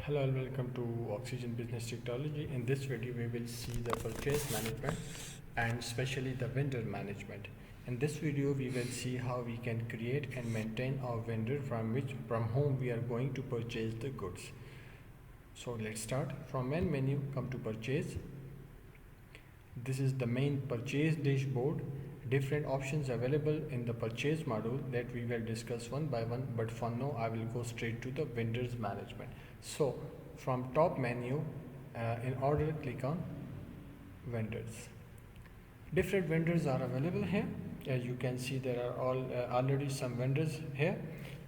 Hello and welcome to Oxygen Business Technology. In this video, we will see the purchase management and especially the vendor management. In this video, we will see how we can create and maintain our vendor from whom we are going to purchase the goods. So let's start. From main menu, come to purchase. This is the main purchase dashboard. Different options available in the purchase module that we will discuss one by one, but for now I will go straight to the vendors management. So from top menu, in order, click on vendors. Different vendors are available here. As you can see, there are already some vendors here.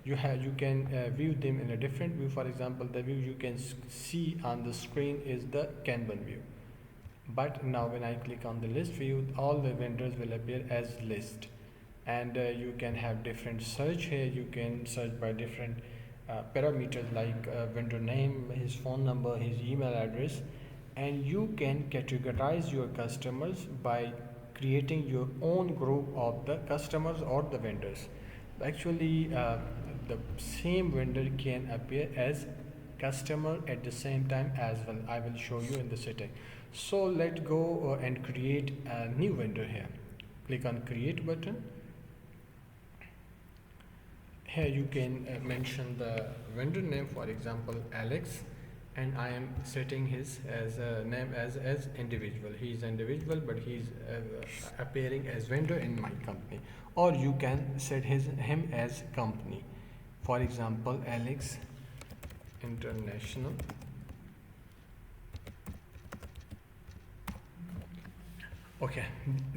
You can view them in a different view. For example, the view you can see on the screen is the Kanban view. But now when I click on the list view, all the vendors will appear as list, and you can have different search here. You can search by different parameters like vendor name, his phone number, his email address, and you can categorize your customers by creating your own group of the customers or the vendors. Actually, the same vendor can appear as customer at the same time as well. I will show you in the setting. So let's go and create a new vendor here. Click on create button. Here you can mention the vendor name, for example Alex, and I am setting his as a name as individual. He is individual, but he is appearing as vendor in my company. Or you can set him as company. For example, Alex International. Okay,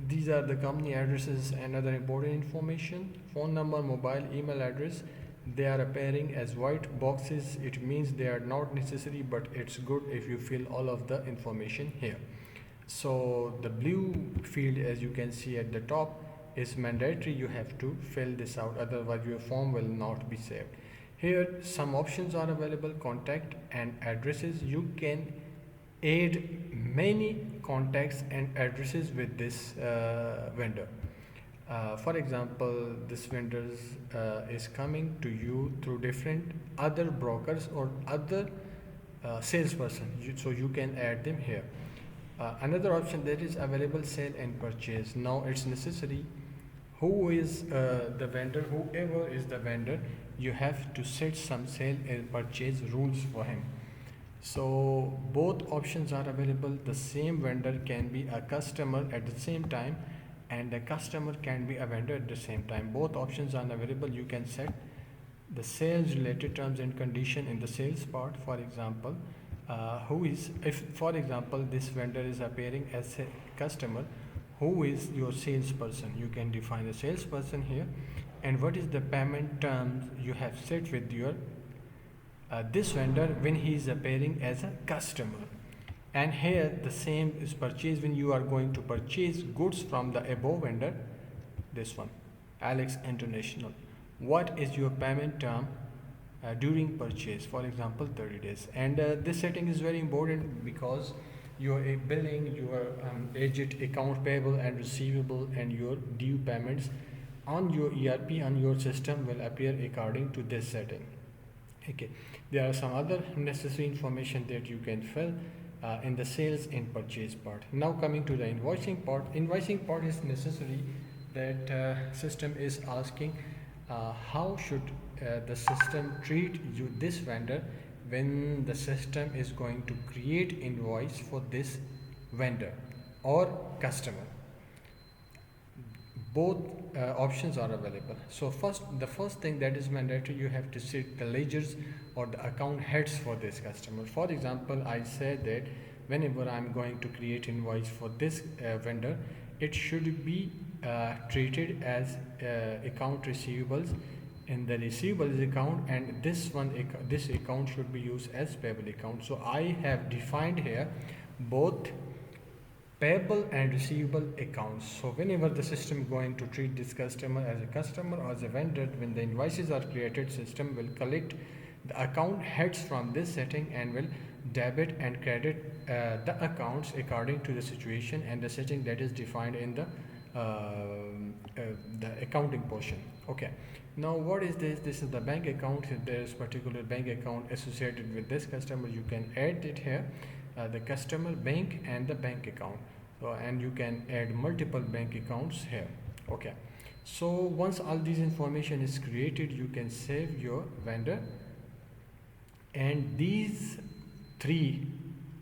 these are the company addresses and other important information. Phone number, mobile, email address. They are appearing as white boxes. It means they are not necessary, but it's good if you fill all of the information here. So the blue field, as you can see at the top, is mandatory. You have to fill this out, otherwise your form will not be saved. Here some options are available. Contact and addresses. You can add many contacts and addresses with this vendor. For example, this vendor is coming to you through different other brokers or other salesperson, so you can add them here. Another option that is available, sale and purchase. Now it's necessary who is the vendor. Whoever is the vendor, you have to set some sale and purchase rules for him. So both options are available. The same vendor can be a customer at the same time, and the customer can be a vendor at the same time. Both options are available. You can set the sales related terms and condition in the sales part. For example, if for example this vendor is appearing as a customer, who is your salesperson? You can define a salesperson here, and what is the payment terms you have set with your this vendor when he is appearing as a customer. And here the same is purchase when you are going to purchase goods from the above vendor, this one, Alex International. What is your payment term during purchase? For example, 30 days. And this setting is very important because your billing, your aged account payable and receivable, and your due payments on your ERP, on your system, will appear according to this setting. Okay, there are some other necessary information that you can fill in the sales and purchase part. Now coming to the invoicing part. Invoicing part is necessary. That system is asking how should the system treat you, this vendor, when the system is going to create invoice for this vendor or customer. Both options are available. So the first thing that is mandatory, you have to set the ledgers or the account heads for this customer. For example, I said that whenever I'm going to create invoice for this vendor, it should be treated as account receivables in the receivables account, and this account should be used as payable account. So I have defined here both payable and receivable accounts. So whenever the system is going to treat this customer as a customer or as a vendor, when the invoices are created, system will collect the account heads from this setting and will debit and credit the accounts according to the situation and the setting that is defined in the the accounting portion. Okay, now what is this? This is the bank account. If there is particular bank account associated with this customer, you can add it here, the customer, bank, and the bank account. So, and you can add multiple bank accounts here. Okay, so once all these information is created, you can save your vendor, and these three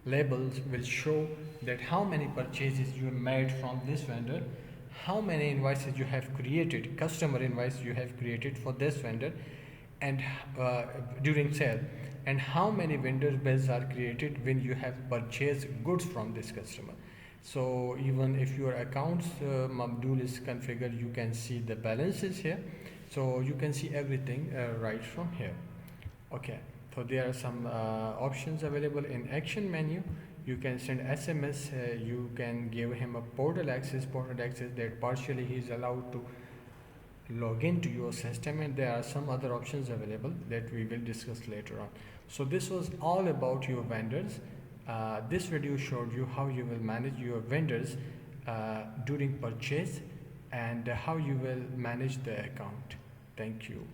labels will show that how many purchases you made from this vendor, how many invoices you have created, customer invoice you have created for this vendor, and during sale, and how many vendor bills are created when you have purchased goods from this customer. So even if your accounts module is configured, you can see the balances here, so you can see everything right from here. Okay, so there are some options available in action menu. You can send SMS, you can give him a portal access that partially he is allowed to log into your system, and there are some other options available that we will discuss later on. So this was all about your vendors. This video showed you how you will manage your vendors during purchase, and how you will manage the account. Thank you.